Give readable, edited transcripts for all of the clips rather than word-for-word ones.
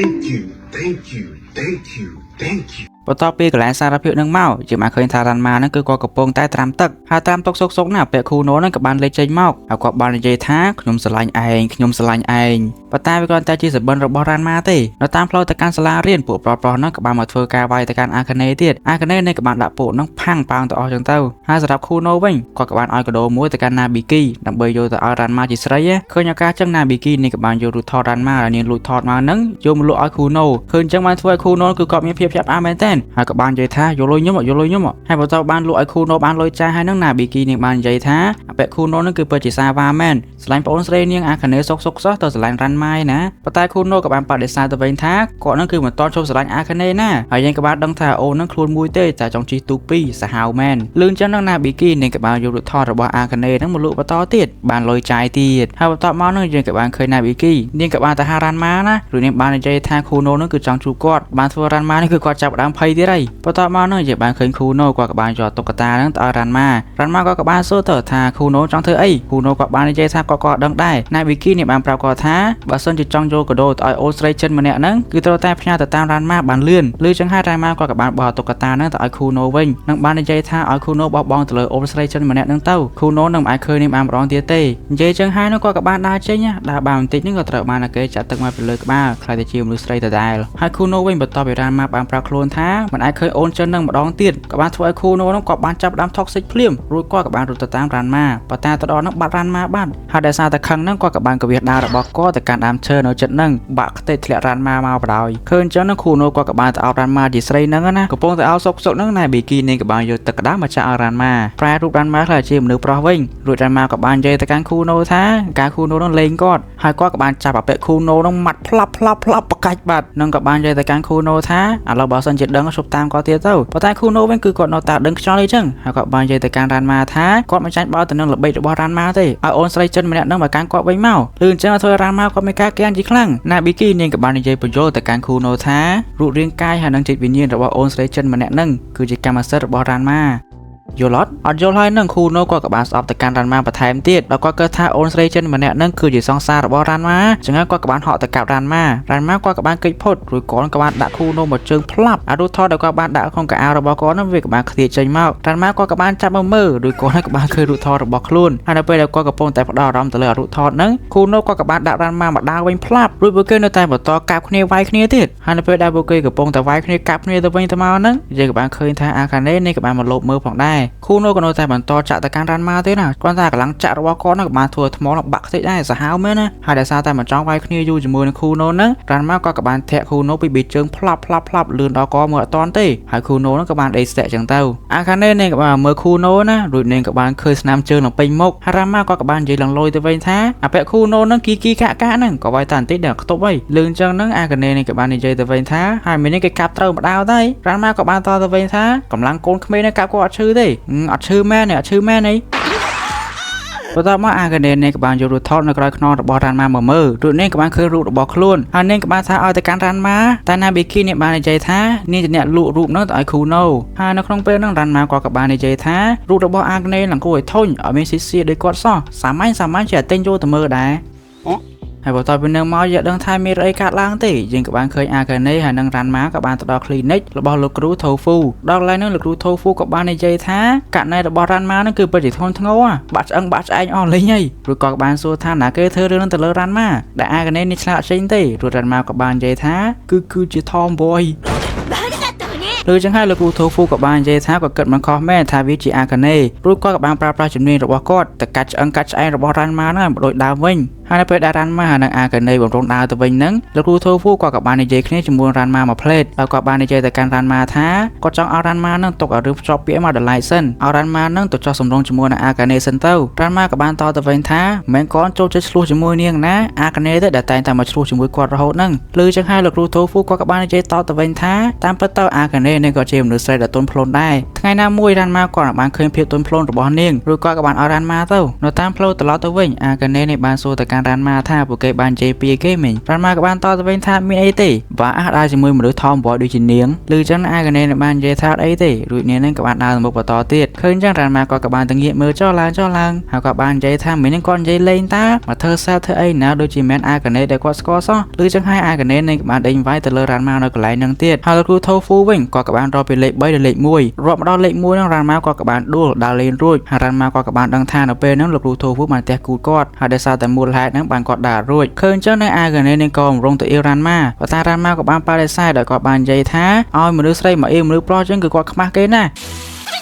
Thank you, thank you, thank you, thank you. បន្ទាប់ពីកន្លែងសារភាពនឹងមកជាបានឃើញថារ៉ាន់ម៉ានឹងគឺគាត់កំពុងតែត្រាំទឹកហើយត្រាំទុកសុកណាពាក់គូណូនឹងក៏បានលេចចេញមកហើយគាត់បាននិយាយថាខ្ញុំស្រឡាញ់ឯងប៉ុន្តែវាគ្រាន់តែជាសបិនរបស់រ៉ាន់ម៉ាទេនៅតាមផ្លូវទៅកាន់សាលារៀនពួកប្រុសៗនឹងក៏បានមកធ្វើការវាយទៅកាន់អាកាណេទៀតអាកាណេនឹងក៏បានដាក់ពួកនឹងផាំងប៉ោងទៅអស់ចឹងទៅហើយសម្រាប់គូណូវិញគាត់ក៏បានឲ្យកដោមួយទៅកាន់ណាប៊ីគីដើម្បីយកទៅឲ្យរ៉ាន់ម៉ាជាស្រីឃើញឱកាសចឹងណាប៊ីគីនេះក៏បានយករូបថតរ៉ាន់ម៉ាដែលនាងលួចថតមកនឹងយកមកលក់ឲ្យគូណូឃើញចឹងបានធ្វើឲ្យគូណូគឺគាត់មានភាពភ្ញាក់ផ្អើលមែនទែនហើយក៏បាននិយាយថាយកលុយខ្ញុំហើយបន្ទាប់បានលក់ឲ្យគូណូបានលុយចាស់ហើយនឹងណាប៊ីគីនាងបាននិយាយថាអពាក់គូណូនឹងគឺពិតជាសាវ៉ាមែនស្រឡាញ់ប្អូនស្រីនាងអាកាណេសុកសោះទៅស្រឡាញ់រ៉ាន់ម៉ាណាប៉ុន្តែគូណូក៏បានបដិសេធទៅវិញថាគាត់នឹងគឺមិនតន់ជប់ស្រឡាញ់អាកាណេណាហើយយើងក៏បានដឹងថាអូននឹងខ្លួនមួយទេតែចង់ជិះទូកពីរសាហាវមែនលឿនចឹងនឹងណាប៊ីគីនាងក៏បានយករូបថតរបស់អាកាណេនឹងមកលក់បន្តទៀតបានលុយចាយទៀតហើយបន្ទាប់មកនឹងយើងក៏បានឃើញណាប៊ីគីនាងក៏បានទៅហៅរ៉ាន់ម៉ាណាឬនាងបាននិយាយថាគូណូនឹងគឺចង់ជួបគាត់បានធ្វើរ៉ាន់ម៉ានេះគឺគាត់ចាប់ដើមភ័យទៀតហើយបន្ទាប់មកនឹងយើងបានឃើញគូណូគាត់ក៏បានយកតុក្កតានឹងទៅឲ្យរ៉ាន់ម៉ាគាត់ក៏បានសួរទៅថាគូណូចង់ធ្វើអីគូណូគាត់បាននិយាយថាគាត់ក៏ដឹងដែរណាប៊ីគីនាងបានប្រាប់គាត់ថាបើសិនជាចង់យកកាដូទៅឲ្យអូនស្រីចិនម្នាក់ហ្នឹងគឺត្រូវតែផ្ញើទៅតាមរ៉ាន់ម៉ាបានលឿនឬចឹងហើយរ៉ាន់ម៉ាគាត់ក៏បានបោះតុក្កតាហ្នឹងទៅឲ្យគូណូវិញនឹងបាននិយាយថាឲ្យគូណូបោះបង់ទៅលើអូនស្រីចិនម្នាក់ហ្នឹងទៅគូណូនឹងមិនអាចឃើញនាងបានម្ដងទៀតទេនិយាយចឹងហើយនោះគាត់ក៏បានដើរចេញដើរបានបន្តិចហ្នឹងក៏ត្រូវបានគេចាក់ទឹកមកពីលើក្បាលខ្លាចតែជាមនុស្សស្រីដដែលហើយគូណូវិញបន្ទាប់ពីរ៉ាន់ម៉ាបានប្រាប់ខ្លួនថាមិនអាចឃើញអូនចិនហ្នឹងម្ដងទៀតក៏បានធ្វើឲ្យគូណូហ្នឹងគាត់បានចាប់ដើមថុកសិចភ្លាមរួចគាត់ក៏បានរត់ទៅតាមរ៉ាន់ម៉ាប៉ុន្តែទៅដល់ហ្នឹងបាត់រ៉ាន់ម៉ាបាត់ហើយដោយសារតែខឹងហ្នឹងគាត់ក៏បានកវះដាវរបស់គាត់ទៅកាន់ដើមឈើនៅចិត្តហ្នឹងបាក់ខ្ទេចធ្លាក់រ៉ាន់ម៉ាមកបដ ហើយឃើញចឹងនឹងគូណូគាត់ក៏បានទៅអោបរ៉ាន់ម៉ាជាស្រីហ្នឹងណាកំពុងតែអោបសុកហ្នឹងណែប៊ីគីនាងក៏បានយកទឹកក្តៅមកចាក់ឲ្យរ៉ាន់ម៉ាប្រែរូបរ៉ាន់ម៉ាខ្លះជាមនុស្សប្រុសវិញរួចរ៉ាន់ម៉ាក៏បាននិយាយទៅកាន់គូណូថាការគូណូហ្នឹងលេងគាត់ហើយគាត់ក៏បានចាប់អាពាក់គូណូហ្នឹងម៉ាត់ផ្លាប់បកាច់បាត់នឹងក៏បាននិយាយទៅកាន់គូណូថាឥឡូវបើសិនជាដឹងឈប់តាមគាត់ទៀតទៅប៉ុន្តែគូណូវិញគឺគាត់នៅតែដឹងខ្យល់អីចឹងហើយគាត់បាននិយាយទៅកាន់រ៉ាន់ម៉ាថាគាត់មិនចាញ់បោទៅនឹងល្បិចរបស់រ៉ាន់ម៉ាទេឲ្យអូនស្រីចិនម្នាក់ហ្នឹងមកកាន់គាត់វិញមកលឿនចឹងធ្វើរ៉ាន់ម៉ាគាត់មានការកៀនជាខ្លាំងណាប៊ីគីនាងក៏បាននិយាយបញ្យល់ទៅកាន់គូណូថារូបរាងកាយហើយនឹងចិត្តវិញ្ញាណរបស់អូនស្រីចិនម្នាក់ហ្នឹងគឺជាកម្មសិទ្ធិរបស់រ៉ាន់ម៉ាយល់អត់យល់ហើយនឹងគូណូគាត់ក៏បានស្អប់ទៅកាន់រ៉ាន់ម៉ាបន្ថែមទៀតដល់គាត់គិតថាអូនស្រីចិនម្នាក់ហ្នឹងគឺជាសង្សាររបស់រ៉ាន់ម៉ាចឹងហើយគាត់ក៏បានហក់ទៅកាប់រ៉ាន់ម៉ាគាត់ក៏បានគេចផុតរួចគាត់ក៏បានដាក់គូណូមកជើងផ្លាប់អារូបថតដែលគាត់បានដាក់ក្នុងកៅអៅរបស់គាត់ហ្នឹងវាក៏បានខ្ទាតចេញមករ៉ាន់ម៉ាគាត់ក៏បានចាប់មកមើលរួចគាត់ក៏បានឃើញរូបថតរបស់ខ្លួនហើយនៅពេលដែលគាត់កំពុងតែផ្ដោតអារម្មណ៍ទៅលើរូបថតហ្នឹងគូណូគាត់ក៏បានដាក់រ៉ាន់ម៉ាមកដាវវិញផ្លាប់រួចពួកគេនៅតែបន្តកាប់គ្នាវាយគ្នាទៀតហើយនៅពេលដែលពួកគេកំពុងតែវាយគ្នាកាប់គ្នាទៅវិញទៅមកហ្នឹងយើងក៏បានឃើញថាអាកាណេនេះក៏បានមកលបមើលផងដែរគូណូក៏នៅតែបន្តចាក់ទៅកាន់រ៉ាន់ម៉ាទេណាគាត់ថាកម្លាំងចាក់របស់គាត់នឹងក៏បានធ្វើថ្មនឹងបាក់ខ្ទេចដែរសាហាវមែនណាហើយដោយសារតែមិនចង់វាយគ្នាយូរជាមួយនឹងគូណូហ្នឹងរ៉ាន់ម៉ាគាត់ក៏បានធាក់គូណូពីប៊ីជើងផ្លាប់លឿនដល់កមើលអត់តាន់ទេហើយគូណូហ្នឹងក៏បានដេកស្ទាក់ចឹងទៅអាខាណេនេះក៏បានមើលគូណូណារួចនាងក៏បានឃើញស្នាមជើងនៅពេញមុខហើយរ៉ាន់ម៉ាគាត់ក៏បាននិយាយឡើងលយទៅវិញថាអាពាក់គូណូហ្នឹងគីកាហ្នឹងក៏វាយតែបន្តិចដល់ខ្ទប់ហើយលឿនចឹងហ្នឹងអាខាណេនេះក៏បាននិយាយទៅវិញថាហើយមីនេះគេកាប់ត្រូវម្ដៅដែររ៉ាន់ម៉ាក៏បានតទៅវិញថាកម្លាំងកូនក្មេងនេះកាប់គាត់អត់ឈឺទេអត់ឈឺមែនអីបន្ទាប់មកអាកាណេនេះក៏បានយករូបថតនៅក្រោយខ្នងរបស់រ៉ាន់ម៉ាមកមើលរូបនេះក៏បានឃើញរូបរបស់ខ្លួនហើយនាងក៏បានថាឲ្យទៅកាន់រ៉ាន់ម៉ាតែណាប៊ីគីនេះបាននិយាយថានាងជាអ្នកលក់រូបនោះទៅឲ្យគូណូហើយនៅក្នុងពេលហ្នឹងរ៉ាន់ម៉ាគាត់ក៏បាននិយាយថារូបរបស់អាកាណេឡើងគួរឲ្យធុញអត់មានស៊ីសៀដូចគាត់សោះសាមញ្ញជាតែងយកទៅមើលដែរហើយបន្ទាប់ពីនឹងមកយើងដឹងថាមានអីកាត់ឡើងទេយើងក៏បានឃើញអាកាណេហើយនឹងរ៉ាន់ម៉ាក៏បានទៅដល់ clinic របស់លោកគ្រូថូហ្វូដល់កន្លែងនោះលោកគ្រូថូហ្វូក៏បាននិយាយថាករណីរបស់រ៉ាន់ម៉ានឹងគឺពិតជាធ្ងន់ធ្ងរបាក់ឆ្អឹងបាក់ឆ្អែងអស់លេងហើយរួចក៏បានសួរថាណាគេធ្វើរឿងនឹងទៅលើរ៉ាន់ម៉ាដែលអាកាណេនេះឆ្លាតចេញទេរួចរ៉ាន់ម៉ាក៏បាននិយាយថាគឺជា Tomboy ឬចឹងហើយលោកគ្រូថូហ្វូក៏បាននិយាយថាក៏គិតមិនខុសមែនថាវាជាអាកាណេរួចគាត់ក៏បានប្រើប្រាស់ជំនាញរបស់គាត់ទៅកាត់ឆ្អឹងកាត់ឆ្អែងរបស់រ៉ាន់ម៉ាហ្នឹងឲ្យដូចដើមវិញហើយនៅពេលដែលរ៉ាន់ម៉ានិងអាកាណេបំរុងដើរទៅវិញហ្នឹងលោកគ្រូថូហ្វូគាត់ក៏បាននិយាយគ្នាជាមួយរ៉ាន់ម៉ាមួយផ្លេតហើយគាត់បាននិយាយទៅកាន់រ៉ាន់ម៉ាថាគាត់ចង់ឲ្យរ៉ាន់ម៉ាហ្នឹងទុកឲ្យរឿងភ្ជាប់ពាក្យមកដល់ឡៃសិនឲ្យរ៉ាន់ម៉ាហ្នឹងទៅចោះសម្រងជាមួយនឹងអាកាណេសិនទៅរ៉ាន់ម៉ាក៏បានតទៅវិញថាមិនគាត់ចូលចិត្តឆ្លោះជាមួយនាងណាអាកាណេទេដែលតែងតែមកឆ្លោះជាមួយគាត់រហូតហ្នឹងឮចឹងហើយលោកគ្រូថូហ្វូគាត់ក៏បាននិយាយតទៅវិញថាតាមពិតទៅអាកាណេនេះក៏ជាមនុស្សស្រីដែលទន់ភ្លន់ដែរថ្ងៃណាមួយរ៉ាន់ម៉ាគាត់បានឃើញភាពទន់ភ្លន់របស់នាងរួចគាត់ក៏បានឲ្យរ៉ាន់ម៉ាទៅនៅតាមផ្លូវត្រឡប់ទៅវិញអាកាណេនេះបានសួរទៅកាន់ ការរានម៉ាថាពួកគេបានជេរពីគេមិញរានម៉ាក៏បានតទៅវិញថាមានអីទេបើអាចដើរជាមួយមនុស្សថមបយដូចជានាងឬចឹងអាកាណេបាននិយាយថាអីទេរួចនាងនឹងក៏បានដើរទៅមុខបន្តទៀតឃើញចឹងរានម៉ាក៏បានទៅងាកមើលចុះឡើងហើយក៏បាននិយាយថាមិននឹងគាត់និយាយលេងតាមកធ្វើសារធ្វើអីណាដូចជាមិនអាកាណេដែលគាត់ស្គាល់សោះឬចឹងហើយអាកាណេនឹងក៏បានដេញវាយទៅលើរានម៉ានៅកន្លែងនឹងទៀតហើយលោកគ្រូថូហ្វូវិញក៏បានរកពីលេខ3ដល់លេខ1រាប់មកដល់លេខ1នឹងរានម៉ាក៏បានដួលដើរលេងរួចហើយរានម៉ាក៏បានដឹងថានៅពេលហ្នឹងលោកគ្រូថូហ្វូបានផ្ទះគូគាត់ហើយដោយសារតែមូលហេតុហ្នឹងបានគាត់ដើររួចឃើញចឹងនៅអាកាណេនឹងក៏រងទៅអ៊ីរ៉ានម៉ាប៉ុន្តែរានម៉ាក៏បានបដិសេធដោយគាត់បាននិយាយថាឲ្យមនុស្សស្រីមកអ៊ីមនុស្សប្រុសចឹងគឺគាត់ខ្មាស់គេណ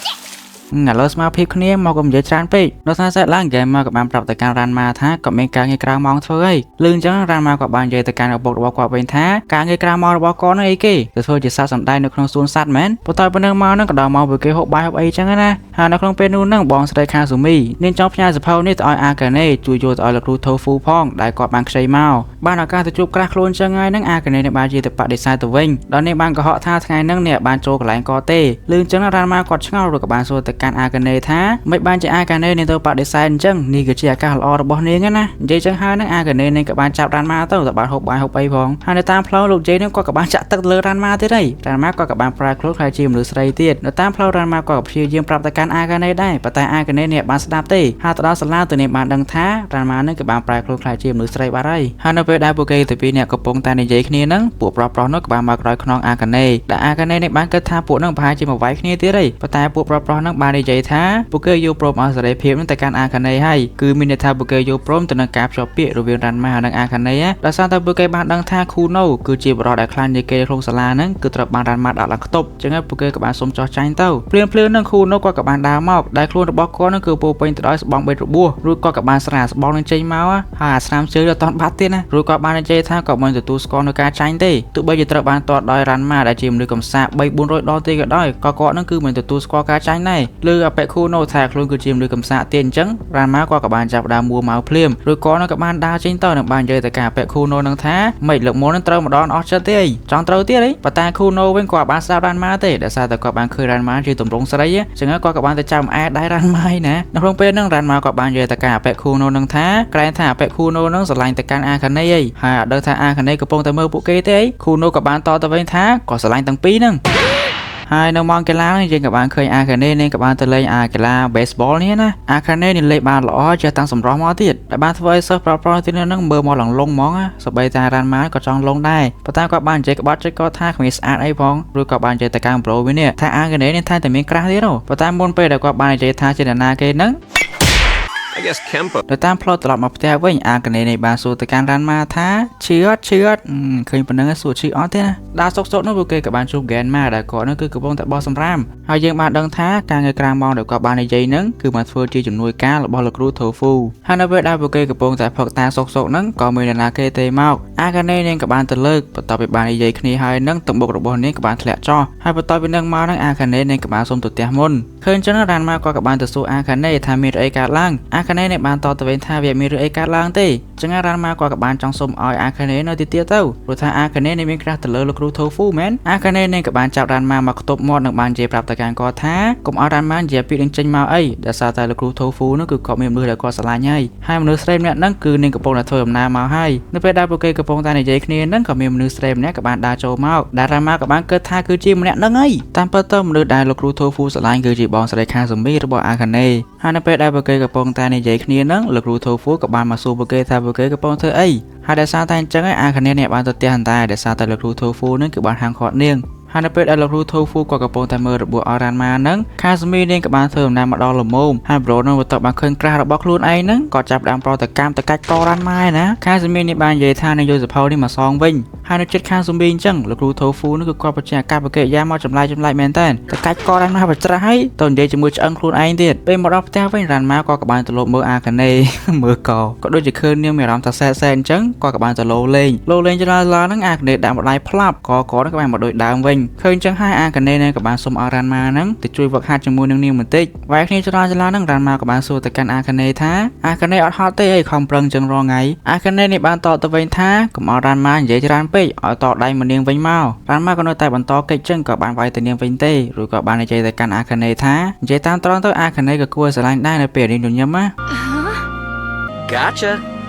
ាឥឡូវស្មារតីគ្នាមកក៏និយាយច្រើនពេកនៅថាសេតឡើងហ្គេមមកក៏បានប្រាប់ទៅកាន់រានម៉ាថាក៏មានការងារក្រៅម៉ោងធ្វើអីលឿនចឹងរានម៉ាក៏បាននិយាយទៅកាន់ឪពុករបស់គាត់វិញថាការងារក្រៅម៉ោងរបស់គាត់នោះអីគេទៅធ្វើជាសត្វសំដែងនៅក្នុងសួនសត្វមែនប៉ុន្តែប៉ុណ្ណឹងមកហ្នឹងក៏ដល់មកពួកគេហូបបាយហូបអីចឹងណាហើយនៅក្នុងពេលនោះហ្នឹងបងស្រីខាស៊ូមីនាងចង់ផ្ញើសភៅនេះទៅឲ្យអាកាណេជួយយកទៅឲ្យលោកគ្រូថូហ្វូផងដែលគាត់បានខ្ចីមកបានឱកាសទៅជួបក្រាស់ខ្លួនចឹងហើយហ្នឹងអាកាណេនឹងបានជាទៅបដិសេធទៅវិញដល់នេះបានកុហកថាថ្ងៃហ្នឹងនេះបានចូលកន្លែងកទេលឿនចឹងរានម៉ាគាត់ឆ្ងល់ឬក៏បានសួរទៅកាន់អាកាណេថាមិនបានជាអាកាណេនឹងទៅបដិសេធអញ្ចឹងនេះគឺជាឱកាសល្អរបស់នាងណានិយាយចឹងហើយនឹងអាកាណេនឹងក៏បានចាប់រានម៉ាទៅតែបានហូបបាយហូបអីផងហើយនៅតាមផ្លូវលោកជ័យនឹងគាត់ក៏បានចាក់ទឹកលើរានម៉ាទៀតហើយរានម៉ាគាត់ក៏បានប្រែខ្លួនខ្លាចជាមនុស្សស្រីទៀតនៅតាមផ្លូវរានម៉ាគាត់ក៏ព្យាយាមប្រាប់ទៅកាន់អាកាណេដែរប៉ុន្តែអាកាណេនេះបានស្ដាប់ទេហើយទៅដល់សាលាទៅនេះបានដឹងថារានម៉ានឹងក៏បានប្រែខ្លួនខ្លាចជាមនុស្សស្រីបាត់ហើយនៅពេលដែលពួកគេទៅពីអ្នកកំពុងតែនិយាយគ្នានឹងពួកប្រុសៗនោះក៏បានមកក្រោយខ្នងអាកាណេដែលអាកាណេនេះបានគិតថាពួកនឹងប្រហែលជាមកវាយគ្នាទៀតហើយប៉ុន្តែពួកប្រុសៗនឹងបាននិយាយថាពួកគេយកព្រមឲ្យសេរីភាពនឹងទៅកាន់អាកាណេហើយគឺមានន័យថាពួកគេយកព្រមទៅនឹងការភ្ជាប់ពាក្យរវាងរានម៉ានិងអាកាណេដោយសារតែពួកគេបានដឹងថាខូណូគឺជាបរិបទដែលខ្លាចជាងគេក្នុងសាលាហ្នឹងគឺត្រូវបានរានម៉ាដាក់ឡើងខ្ទប់ចឹងហើយពួកគេក៏បានសុំចោះចាញ់ទៅភ្លាមនឹងខូណូគាត់ក៏បានដើរមកដែលខ្លួនរបស់គាត់នឹងគឺពោពេញទៅដោយស្បង់បេតរបួសរួចគាត់ក៏បានស្រាស្បង់នឹងចេញមកហើយអាស្នាមជើងដល់តន់បាត់ទៀតណារួចគាត់បាននិយាយថាគាត់មិនទទួលស្គាល់នៅការចាញ់ទេទោះបីជាត្រូវបានទាត់ដោយរានម៉ាដែលជាមនុស្សកំសាក 3-400 ដងទេក៏ដោយក៏គាត់នឹងគឺមិនទទួលស្គាល់ការចាញ់ដែរលើអបិខូណូថាខ្លួនគឺជាមនុស្សកំសាកទៀតអញ្ចឹងរានម៉ាគាត់ក៏បានចាប់ដើមមួម៉ៅភ្លាមរួចគាត់នឹងក៏បានដើរចេញទៅនឹងបាននិយាយទៅការអបិខូណូនឹងថាមិនលើកមុននឹងត្រូវម្ដងអស់ចិត្តទេអីចង់ត្រូវទៀតអីប៉ុន្តែខូណូវិញគាត់បានស្ដាប់រានម៉ាទេដោយសារតែគាត់បានឃើញរានម៉ាជាទម្រង់ស្រីអញ្ចឹងគាត់ក៏បានទៅចាំអែដែររានម៉ាណានៅក្នុងពេលហ្នឹងរានម៉ាគាត់បាននិយាយទៅការអបិខូណូនឹងថាក្រែងថាអបិខូណូនឹងស្រឡាញ់ទៅកាន់អាកាណេអីហើយអត់ដឹងថាអាកាណេកំពុងតែមើលពួកគេទេអីខូណូក៏បានតទៅវិញថាគាត់ស្រឡាញ់ទាំងពីរហ្នឹងហើយនៅម៉ោងកីឡានេះយើងក៏បានឃើញអាកាណេនេះក៏បានទៅលេងអាកីឡា baseball នេះណាអាកាណេនេះលេងបានល្អចេះតាំងសម្រស់មកទៀតដែលបានធ្វើឲ្យសិស្សប្រុសៗទីនោះមើលមកឡងហ្មងសូម្បីតែរានម៉ាក៏ចង់លងដែរប៉ុន្តែគាត់បាននិយាយក្បត់ចិត្តគាត់ថាគ្មានស្អាតអីផងឬក៏បាននិយាយទៅកាន់ប្រូវិញនេះថាអាកាណេនេះថាតែមានក្រាស់ទៀតប៉ុន្តែមុនពេលដែលគាត់បាននិយាយថាជាអ្នកណាគេហ្នឹងI guess Kempo ទៅតាមផ្លូវត្រឡប់មកផ្ទះវិញអាកាណេនេះបានសួរទៅកាន់រានម៉ាថាឈឺអត់ឃើញប៉ុណ្ណឹងសួរឈឺអត់ទេណាដើរសុកនោះពួកគេក៏បានជួបហ្គេនម៉ាដែលគាត់នោះគឺកំពុងតែបោះសម្រាមហើយយើងបានដឹងថាការងារក្រៅម៉ោងដែលគាត់បាននិយាយហ្នឹងគឺបានធ្វើជាជំនួយការរបស់លោកគ្រូថូហ្វូហើយនៅពេលដែលពួកគេកំពុងតែផឹកតាសុកហ្នឹងក៏មានអ្នកណាគេទេមកអាកាណេនេះក៏បានទៅលើកបន្ទាប់ពីបាននិយាយគ្នាហើយហ្នឹងទំបុករបស់នាងក៏បានធ្លាក់ចុះហើយបន្ទាប់ពីហ្នឹងមកហ្នឹងអាកាណេនេះក៏បានសុំទៅផ្ទះមុនឃើញចឹងរានម៉ាក៏បានទៅសួរអាកាណេថាមានអីកើតឡើងអាកាណេនេះបានតទៅវិញថាវាមានរឿងអីកើតឡើងទេចឹងរានម៉ាក៏បានចង់សុំឲ្យអាកាណេនៅទីទៀតទៅព្រោះថាអាកាណេនេះមានក្រាស់ទៅលើលោកគ្រូថូហ្វូមែនអាកាណេនេះក៏បានចាប់រានម៉ាមកខ្ទប់មាត់និងបាននិយាយប្រាប់ទៅកាន់គាត់ថាកុំឲ្យរានម៉ានិយាយពីនឹងចេញមកអីដោយសារតែលោកគ្រូថូហ្វូនោះគឺគាត់មានមនុស្សដែលគាត់ស្រឡាញ់ហើយមនុស្សស្រីម្នាក់ហ្នឹងគឺនាងកំពុងតែធ្វើដំណើរមកហើយនៅពេលដែលពួកគេកំពុងតែនិយាយគ្នាហ្នឹងក៏មានមនុស្សស្រីម្នាក់ក៏បានដើរចូលមកដែលរានម៉ាក៏បានគិតថាគឺជាម្នាក់ហ្នឹងហើយតាមពិតទៅមនុស្សដែលលោកគ្រូថូហ្វូស្រឡាញ់គឺជាបងស្រីខាស៊ូមីរបស់អាកាណេហើយនៅពេលដែលពួកគេកំពុងតែនិយាយគ្នាហ្នឹងលោកគ្រូថូហ្វូក៏បានមកសួរពួកគេថាពួកគេកំពុងធ្វើអីហើយដោយសារតែអញ្ចឹងអាកាណេនេះបានទៅផ្ទះតែដោយសារតែលោកគ្រូថូហ្វូហ្នឹងគឺបានហាងឃាត់នាងហើយនៅពេលដែលលោកគ្រូថូហ្វូក៏កំពុងតែមើលរបួសអរ៉ានម៉ាហ្នឹងខាស៊ូមីនាងក៏បានធ្វើដំណើរមកដល់លំមហើយប្រូនោះបន្ទាប់បានឃើញក្រាស់របស់ខ្លួនឯងហ្នឹងក៏ចាប់ដើមប្រតិកម្មទៅកាច់ករ៉ានម៉ាណាខាស៊ូមីនេះបាននិយាយថានឹងយកសភៅនេះមកសងវិញហើយនៅចិត្តខាស៊ូមីអញ្ចឹងលោកគ្រូថូហ្វូនោះគឺគាត់បញ្ជាក់ការប្រកេយ៉ាមកចម្លែកមែនតើទៅកាច់ករ៉ានម៉ាបច្រាស់ហើយទៅនិយាយជាមួយឆ្អឹងខ្លួនឯងទៀតពេលមកដល់ផ្ទះវិញរ៉ានម៉ាក៏បានទៅលបមើលអាកាណេមើលក៏ដូចជាឃើញនាងមានអារម្មណ៍ថាសែនអញ្ចឹងក៏បានទៅលោលេងច្រើនហ្នឹងអាកាណេដាក់ម្ដាយផ្លាប់ក៏នឹងបានមកដូចដើមវិញឃើញអញ្ចឹងហើយអាកាណេនេះក៏បានសុំឲ្យរ៉ានម៉ាហ្នឹងទៅជួយវឹកហាត់ជាមួយនឹងនាងបន្តិចវាយគ្នាច្រើនហ្នឹងរ៉ានម៉ាក៏បានសួរទៅកាន់អាកាណេថាអាកាណេអត់ហត់ទេអីខំប្រឹងចឹងរាល់ថ្ងៃអាកាណេនេះបានតទៅវិញថាកុំឲ្យរ៉ានម៉ានិយាយច្រើនពេកឲ្យតដៃមកនាងវិញមករ៉ានម៉ាក៏នៅតែបន្តកិច្ចចឹងក៏បានវាយទៅនាងវិញទេរួចក៏បាននិយាយទៅកាន់អាកាណេថានិយាយតាមត្រង់ទៅអាកាណេក៏គួរស្រឡាញ់ដែរនៅពេលនាងញញឹមណា Gotcha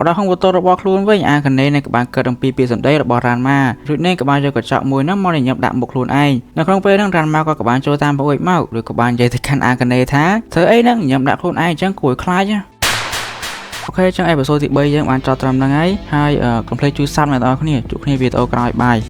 ដល់ក្នុងបន្ទប់របស់ខ្លួនវិញអាកណេនឹងក៏បានកើតអំពីពាក្យសម្ដីរបស់រ៉ាន់ម៉ារួចនេះក៏បានយកកញ្ចក់មួយហ្នឹងមកញញឹមដាក់មុខខ្លួនឯងនៅក្នុងពេលហ្នឹងរ៉ាន់ម៉ាក៏បានចូលតាមប្រួយមកឬក៏បាននិយាយទៅកាន់អាកណេថាធ្វើអីហ្នឹងញញឹមដាក់ខ្លួនឯងអញ្ចឹងគួរខ្លាចណាអូខេចឹងអេពីសូតទី3យើងបានចប់ត្រឹមហ្នឹងហើយហើយកុំភ្លេចជួយ Subscribe អ្នកនរគ្នាជួបគ្នាវីដេអូក្រោយបាយ